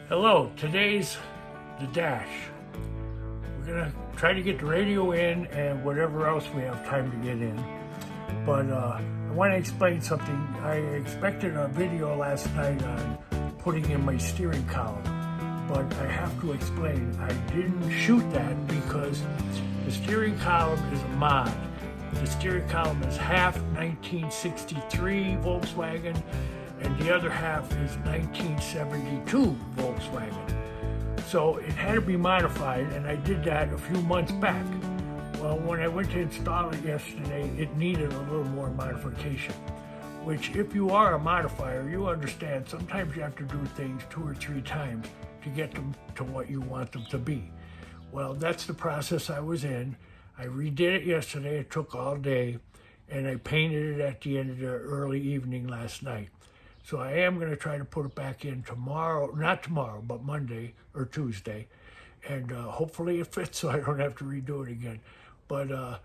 Hello, today's the dash. We're gonna try to get the radio in and whatever else we have time to get in. But I want to explain something. I expected a video last night on putting in my steering column, but I have to explain. I didn't shoot that because the steering column is a mod. The steering column is half 1963 Volkswagen and the other half is 1972 Volkswagen. So it had to be modified, and I did that a few months back. Well, when I went to install it yesterday, it needed a little more modification, which if you are a modifier, you understand sometimes you have to do things 2 or 3 times to get them to what you want them to be. Well, that's the process I was in. I redid it yesterday, it took all day, and I painted it at the end of the early evening last night. So I am going to try to put it back in tomorrow, not tomorrow, but Monday or Tuesday. And hopefully it fits so I don't have to redo it again. But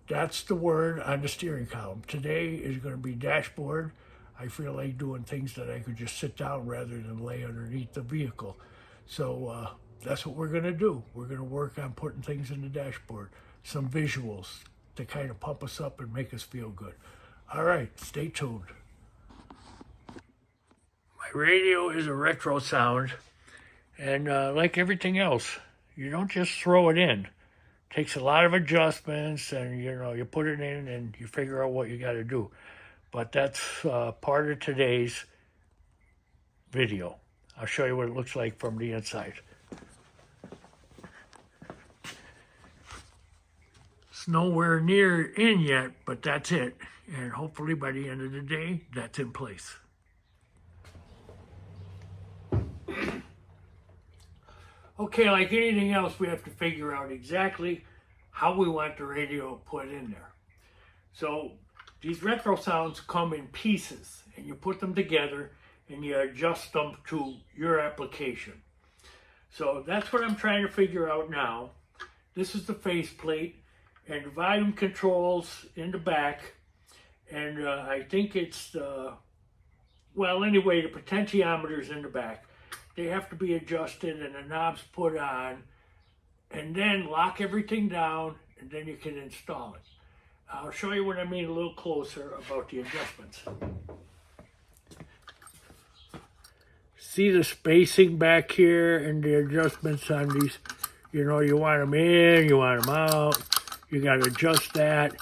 that's the word on the steering column. Today is going to be dashboard. I feel like doing things that I could just sit down rather than lay underneath the vehicle. So that's what we're going to do. We're going to work on putting things in the dashboard. Some visuals to kind of pump us up and make us feel good. All right, stay tuned. My radio is a retro sound, and like everything else, you don't just throw it in. It takes a lot of adjustments, and you put it in and you figure out what you got to do. But that's part of today's video. I'll show you what it looks like from the inside. It's nowhere near in yet, but that's it. And hopefully by the end of the day, that's in place. Okay, like anything else, we have to figure out exactly how we want the radio put in there. So these retro sounds come in pieces, and you put them together and you adjust them to your application. So that's what I'm trying to figure out now. This is the faceplate and the volume controls in the back, and I think it's the potentiometers in the back. They have to be adjusted and the knobs put on, and then lock everything down, and then you can install it. I'll show you what I mean a little closer about the adjustments. See the spacing back here and the adjustments on these. You want them in, you want them out. You got to adjust that.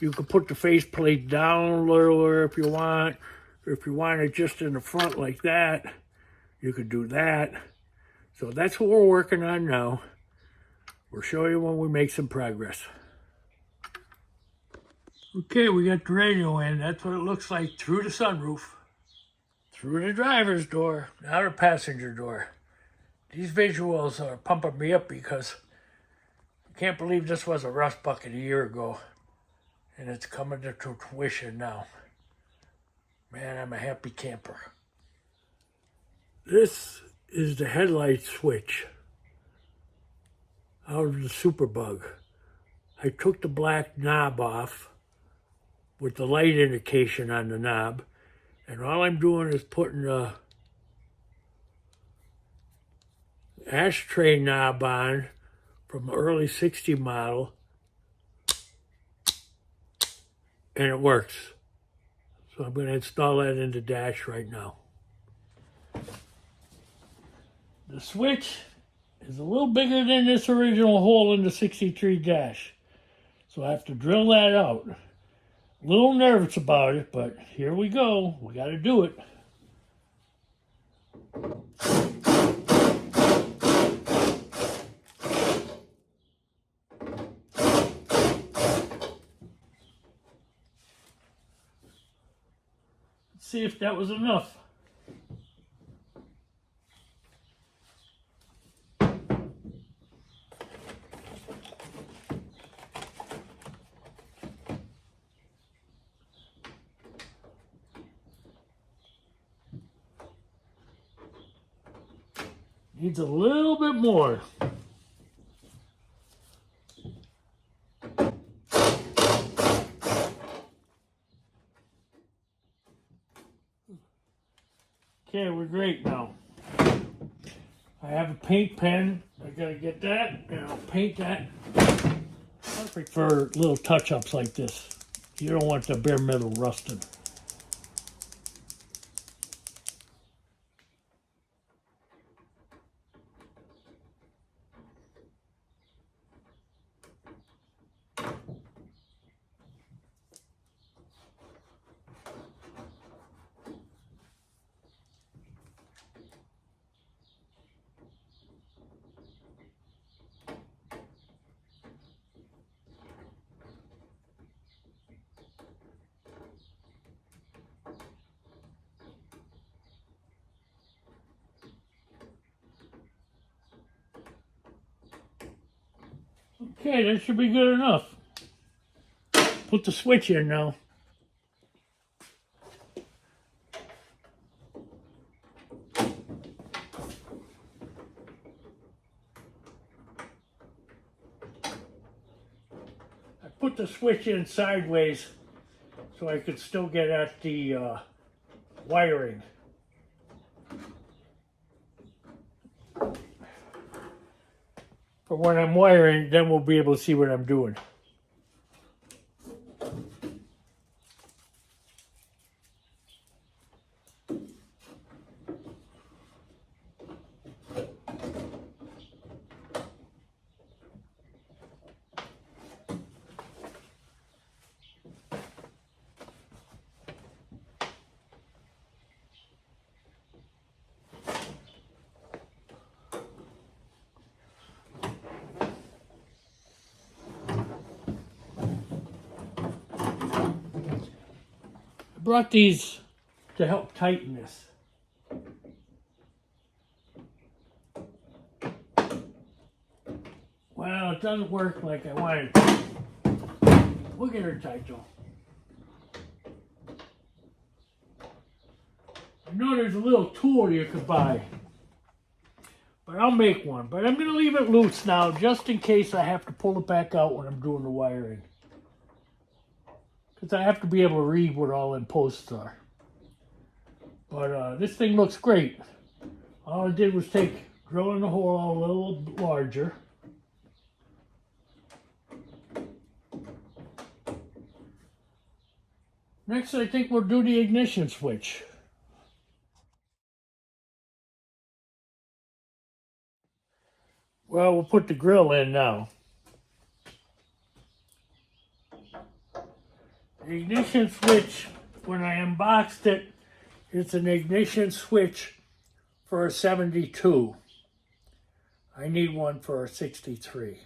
You can put the faceplate down lower if you want. Or if you want it just in the front like that, you could do that. So that's what we're working on now. We'll show you when we make some progress. Okay, we got the radio in. That's what it looks like through the sunroof. Through the driver's door, now the passenger door. These visuals are pumping me up because I can't believe this was a rust bucket a year ago. And it's coming to fruition now. Man, I'm a happy camper. This is the headlight switch out of the Superbug. I took the black knob off with the light indication on the knob, and all I'm doing is putting the ashtray knob on from the early 60 model, and it works. So I'm going to install that in the dash right now. The switch is a little bigger than this original hole in the 63 dash. So I have to drill that out. A little nervous about it, but here we go. We got to do it. Let's see if that was enough. Needs a little bit more. Okay, we're great now. I have a paint pen. I gotta get that, and I'll paint that. Perfect for little touch-ups like this. You don't want the bare metal rusted. Okay, that should be good enough. Put the switch in now. I put the switch in sideways so I could still get at the wiring. For when I'm wiring, then we'll be able to see what I'm doing. I brought these to help tighten this. Well, it doesn't work like I wanted it to. We'll get her tight though. I know there's a little tool you could buy, but I'll make one. But I'm going to leave it loose now just in case I have to pull it back out when I'm doing the wiring. Because I have to be able to read what all them posts are. But this thing looks great. All I did was drill in the hole a little larger. Next, I think we'll do the ignition switch. Well, we'll put the grill in now. The ignition switch, when I unboxed it, it's an ignition switch for a 72. I need one for a 63.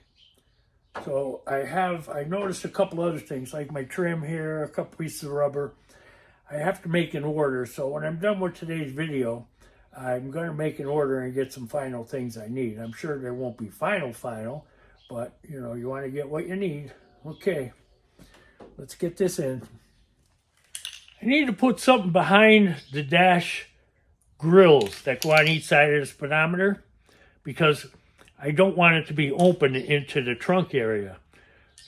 So I noticed a couple other things, like my trim here, a couple pieces of rubber. I have to make an order, so when I'm done with today's video, I'm going to make an order and get some final things I need. I'm sure there won't be final, but you know, you want to get what you need. Okay, let's get this in. I need to put something behind the dash grills that go on each side of the speedometer because I don't want it to be open into the trunk area.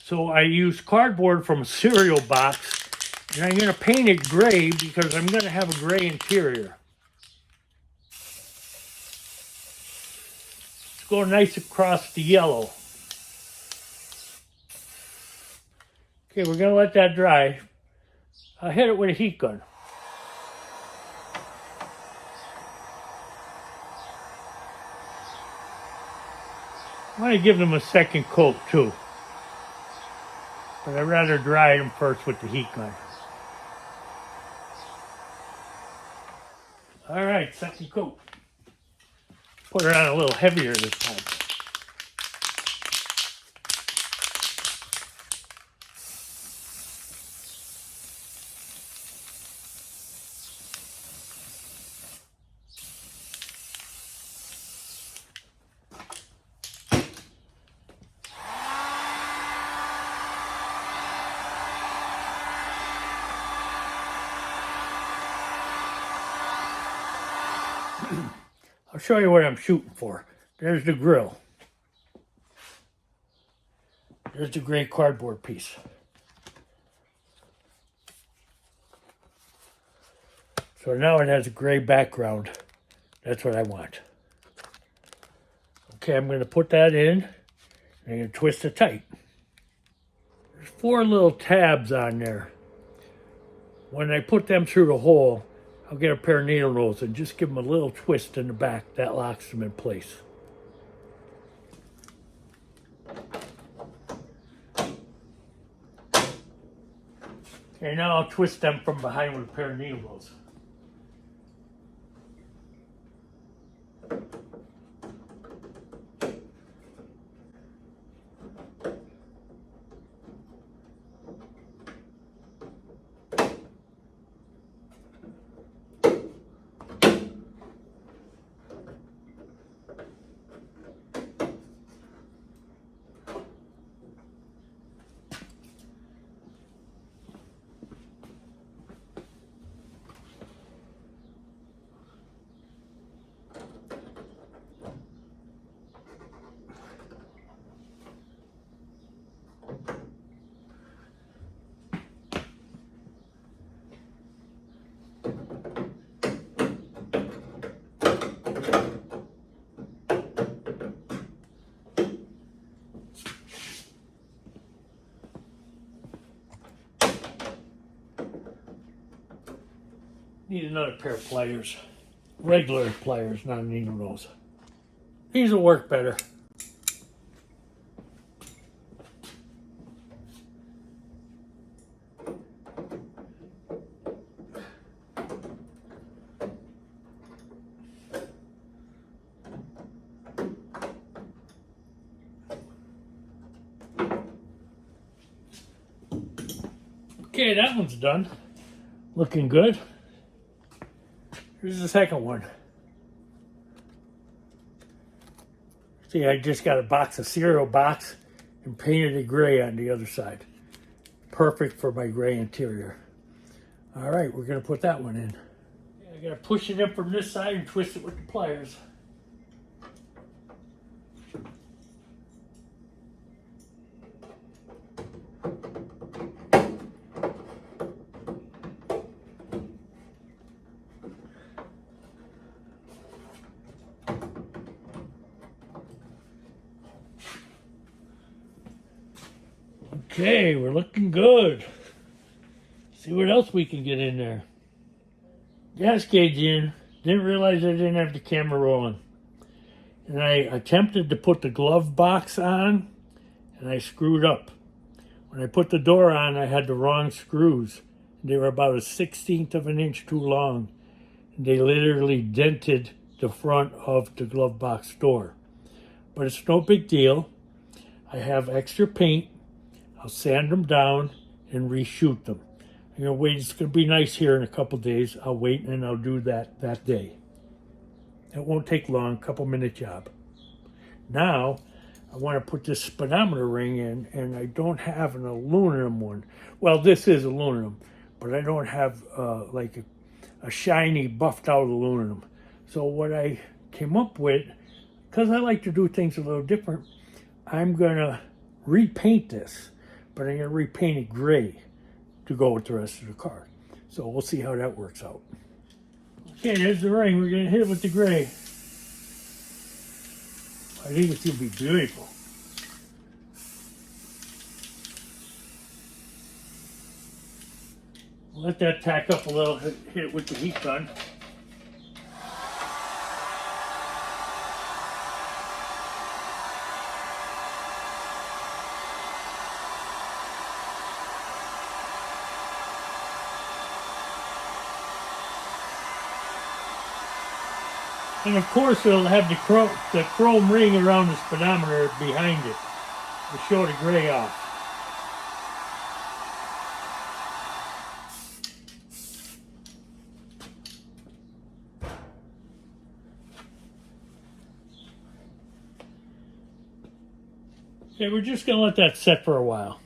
So I use cardboard from a cereal box, and I'm going to paint it gray because I'm going to have a gray interior. Let's go nice across the yellow. Okay, we're going to let that dry. I'll hit it with a heat gun. I want to give them a second coat too, but I'd rather dry them first with the heat gun. All right, second coat. Put it on a little heavier this time. I'll show you what I'm shooting for. There's the grill. There's the gray cardboard piece. So now it has a gray background. That's what I want. Okay, I'm going to put that in. I'm going to twist it tight. There's 4 little tabs on there. When I put them through the hole, I'll get a pair of needle nose and just give them a little twist in the back. That locks them in place. Okay, now I'll twist them from behind with a pair of needle nose. Need another pair of pliers. Regular pliers, not needle nose. These will work better. Okay, that one's done. Looking good. Here's the second one. See, I just got a cereal box and painted it gray on the other side. Perfect for my gray interior. All right, we're gonna put that one in. I gotta push it in from this side and twist it with the pliers. Okay, we're looking good. See what else we can get in there. Gas gauge in. Didn't realize I didn't have the camera rolling. And I attempted to put the glove box on, and I screwed up. When I put the door on, I had the wrong screws. They were about 1/16 of an inch too long. And they literally dented the front of the glove box door. But it's no big deal. I have extra paint. I'll sand them down and reshoot them. I'm gonna wait. It's gonna be nice here in a couple days. I'll wait and I'll do that day. It won't take long, couple minute job. Now, I want to put this speedometer ring in, and I don't have an aluminum one. Well, this is aluminum, but I don't have like a shiny, buffed out aluminum. So what I came up with, because I like to do things a little different, I'm gonna repaint this. But I'm going to repaint it gray to go with the rest of the car. So we'll see how that works out. Okay, there's the ring. We're going to hit it with the gray. I think it's going to be beautiful. Let that tack up a little, hit it with the heat gun. And of course it'll have the chrome ring around the speedometer behind it to show the gray off. Okay, we're just gonna let that set for a while.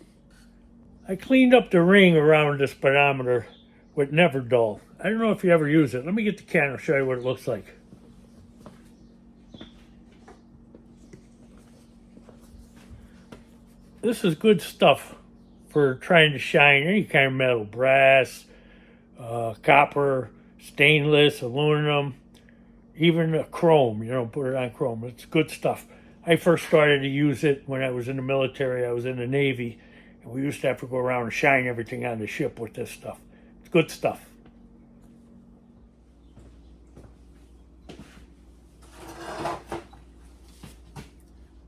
I cleaned up the ring around the speedometer with Never Dull. I don't know if you ever use it. Let me get the can and show you what it looks like. This is good stuff for trying to shine any kind of metal, brass, copper, stainless, aluminum, even chrome. You know, put it on chrome. It's good stuff. I first started to use it when I was in the military. I was in the Navy, and we used to have to go around and shine everything on the ship with this stuff. It's good stuff.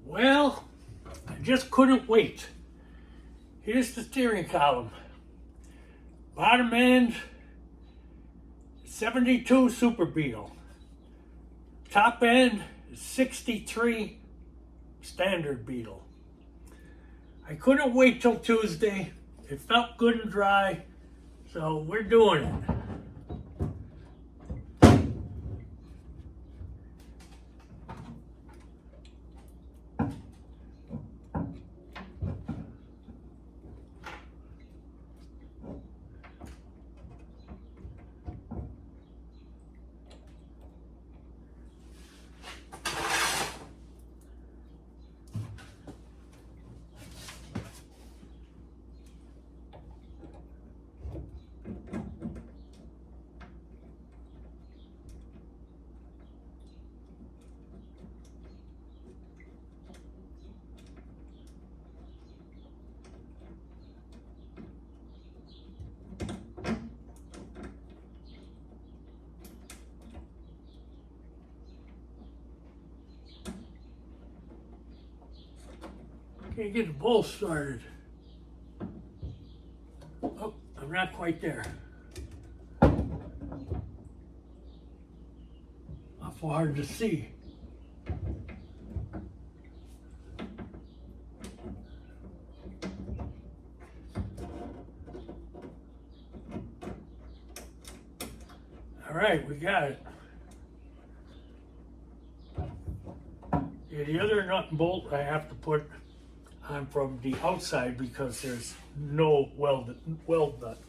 Well, I just couldn't wait. Here's the steering column. Bottom end, 72 Super Beetle. Top end, 63 Standard Beetle. I couldn't wait till Tuesday. It felt good and dry, so we're doing it. Can't get the bowl started. Oh, I'm not quite there. Awful hard to see. All right, we got it. Yeah, the other nut and bolt I have to put on from the outside because there's no weld nut.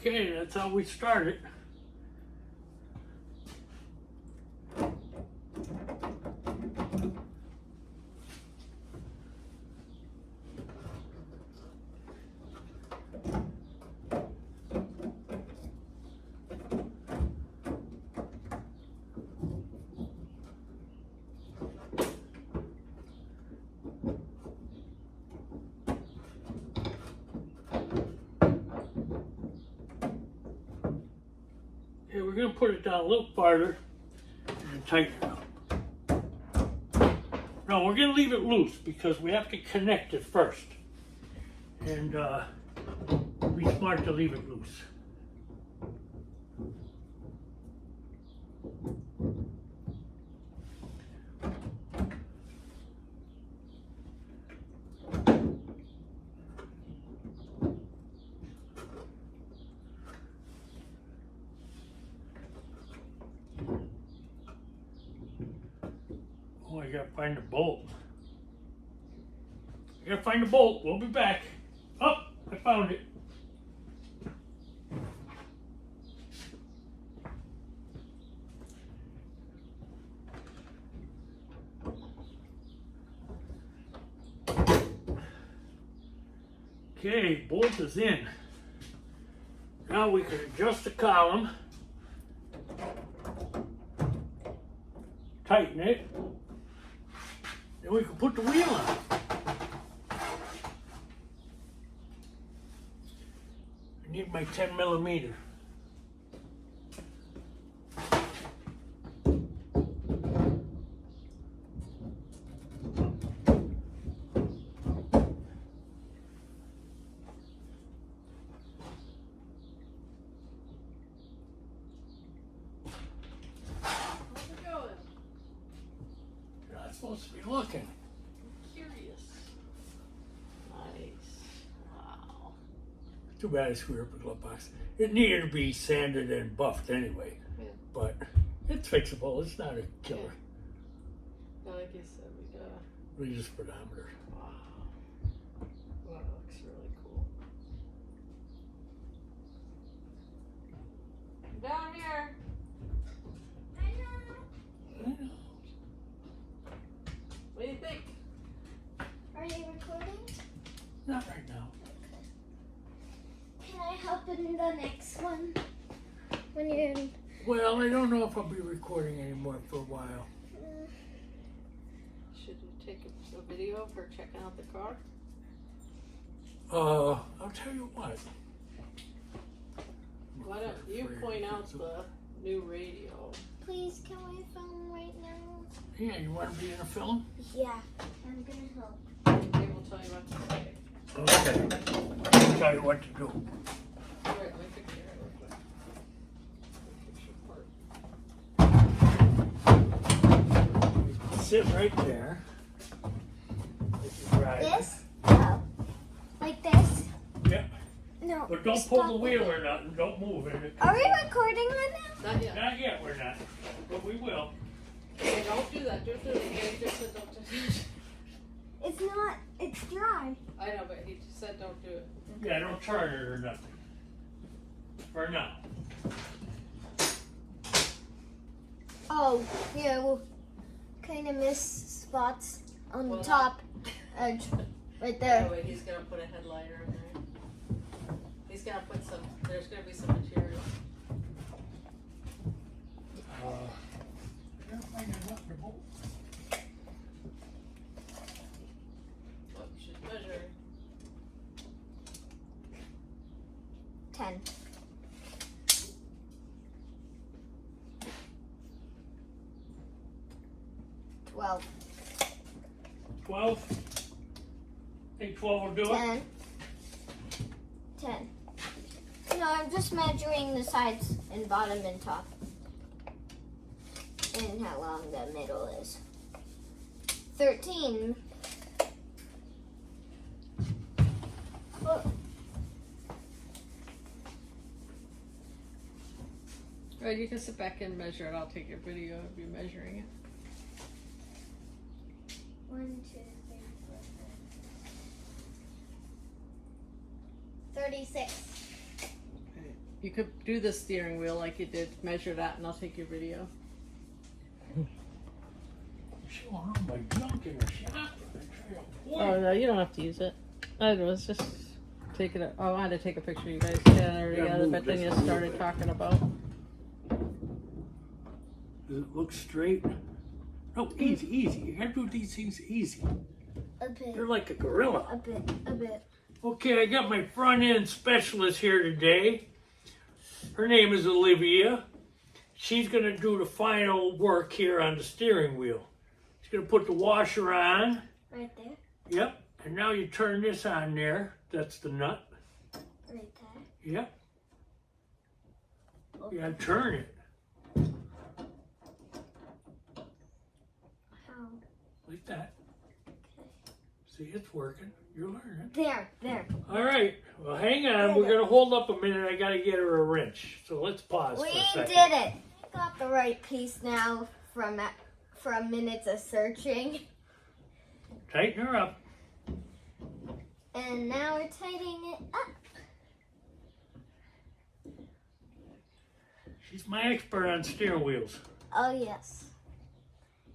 Okay, that's how we started. Okay, we're going to put it down a little farther and tighten it up. No, we're going to leave it loose because we have to connect it first. And be smart to leave it loose. Oh, I gotta find the bolt. I gotta find the bolt. We'll be back. Oh, I found it. Okay, bolt is in. Now we can adjust the column, tighten it, then we can put the wheel on. I need my 10mm. Supposed to be looking. I'm curious. Nice. Wow. Too bad I screwed up the glove box. It needed to be sanded and buffed anyway, Yeah. but it's fixable. It's not a killer. Yeah. Like I said, we got. We use speedometer. Wow. the next one. When you're in. Well, I don't know if I'll be recording anymore for a while. Should you take a video of her checking out the car? I'll tell you what. Why don't you point out the new radio? Please, can we film right now? Yeah, you want to be in a film? Yeah, I'm gonna help. They will tell you what to say. Okay. I'll tell you what to do. All right, let me fix your hair real quick. Fix your part. Sit right there. If you drive. This? Oh. Like this? Yeah. No. But don't pull the wheel or nothing. Don't move it. Are we recording right now? Not yet. Not yet, we're not. But we will. Okay, don't do that. Don't do that. He just said don't do it. It's not. It's dry. I know, but he just said don't do it. Yeah, don't turn it or nothing. For now. Oh, yeah, we'll kind of miss spots on the Well, top edge. Right By there. the way, he's gonna put a headlighter in there. He's gonna put some. There's gonna be some material. I gotta find a nut and a bolt. Oh, you should measure. 10. 12. 12? Think 12 will do it? 10. 10. No, I'm just measuring the sides and bottom and top. And how long the middle is. 13. Oh, Right, you can sit back and measure it. I'll take your video of you measuring it. 1, 2, 3, 4, 5. 36. You could do the steering wheel like you did. Measure that, and I'll take your video. Showing all my junk in the shop. Oh no, you don't have to use it. I was just taking it. I wanted to take a picture of you guys together. Yeah, Yeah, move but then this you a little started bit. talking about. Does it look straight? No, easy, easy. You gotta do these things easy. A bit. You're like a gorilla. A bit. A bit. Okay, I got my front end specialist here today. Her name is Olivia. She's gonna do the final work here on the steering wheel. She's gonna put the washer on. Right there. Yep. And now you turn this on there. That's the nut. Right there. Yep. You gotta turn it. How? Like that. See, it's working. You're learning. There. There. All right. Well, hang on. We're gonna hold up a minute. I gotta get her a wrench. So let's pause We for a second. did it. Got the right piece now from minutes of searching. Tighten her up. And now we're tightening it up. She's my expert on steering wheels. Oh yes.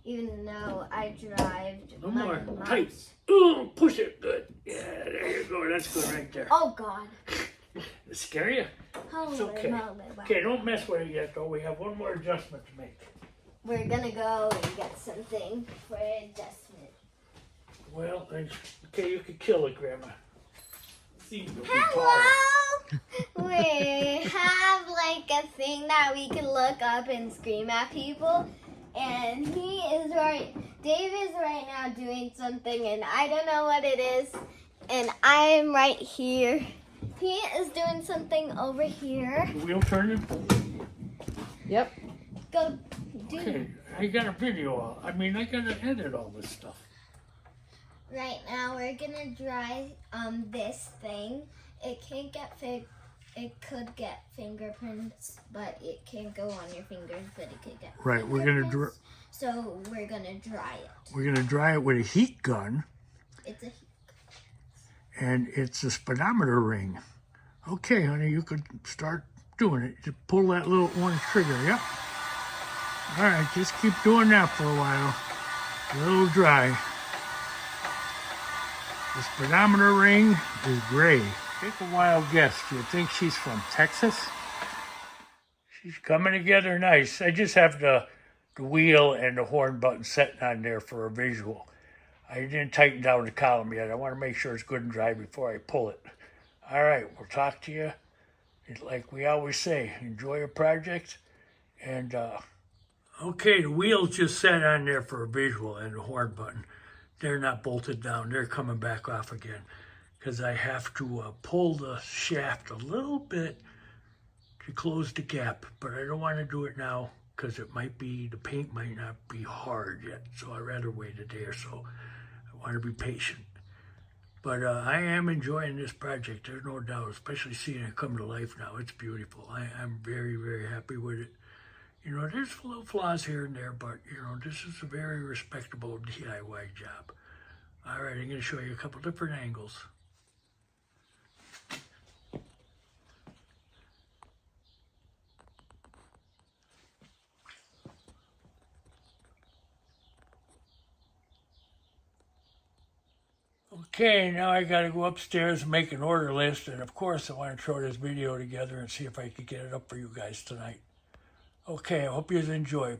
Even though I drive No my more. mom's. Tight. Ooh, push it. Good. Yeah, there you go. That's good right there. Oh God. Does it scare you? Holy okay. moly. Wow. Okay, don't mess with it yet, though. We have one more adjustment to make. We're gonna go and get something for adjustment. Well, okay, you could kill it, Grandma. See, you'll be taller. Hello! We have like a thing that we can look up and scream at people. And Dave is right now doing something and I don't know what it is. And I'm right here. He is doing something over here. The wheel turning? Yep. Go do Okay, I got a video. I gotta edit all this stuff. Right now we're gonna dry this thing. It can't get it could get fingerprints, but it can't go on your fingers, but it could get Right, we're gonna fingerprints. So we're gonna dry it. We're gonna dry it with a heat gun, It's a and it's a speedometer ring. Okay, honey, you could start doing it. Just pull that little orange trigger. Yep. All right, just keep doing that for a while. A little dry. The speedometer ring is gray. Take a wild guess. Do you think she's from Texas? She's coming together nice. I just have the wheel and the horn button set on there for a visual. I didn't tighten down the column yet. I want to make sure it's good and dry before I pull it. All right, we'll talk to you. Like we always say, enjoy your project. And, okay, the wheel's just set on there for a visual and the horn button. They're not bolted down. They're coming back off again because I have to pull the shaft a little bit to close the gap, but I don't want to do it now because it might be, the paint might not be hard yet, so I'd rather wait a day or so. I want to be patient. But I am enjoying this project, there's no doubt, especially seeing it come to life now. It's beautiful. I'm very, very happy with it. You know, there's little flaws here and there, but, you know, this is a very respectable DIY job. All right, I'm going to show you a couple different angles. Okay, now I got to go upstairs and make an order list, and of course I want to throw this video together and see if I can get it up for you guys tonight. Okay, I hope you enjoy.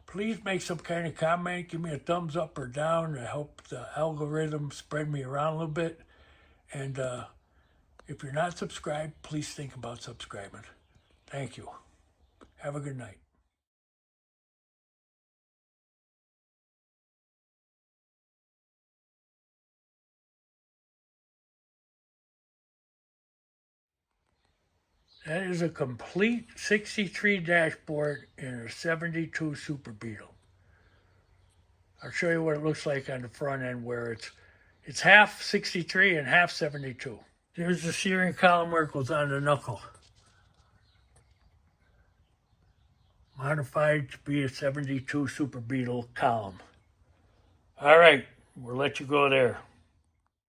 Please make some kind of comment, give me a thumbs up or down to help the algorithm spread me around a little bit. And if you're not subscribed, please think about subscribing. Thank you. Have a good night. That is a complete 63 dashboard in a 72 Super Beetle. I'll show you what it looks like on the front end where it's half 63 and half 72. There's the steering column where it goes on the knuckle. Modified to be a 72 Super Beetle column. All right, we'll let you go there.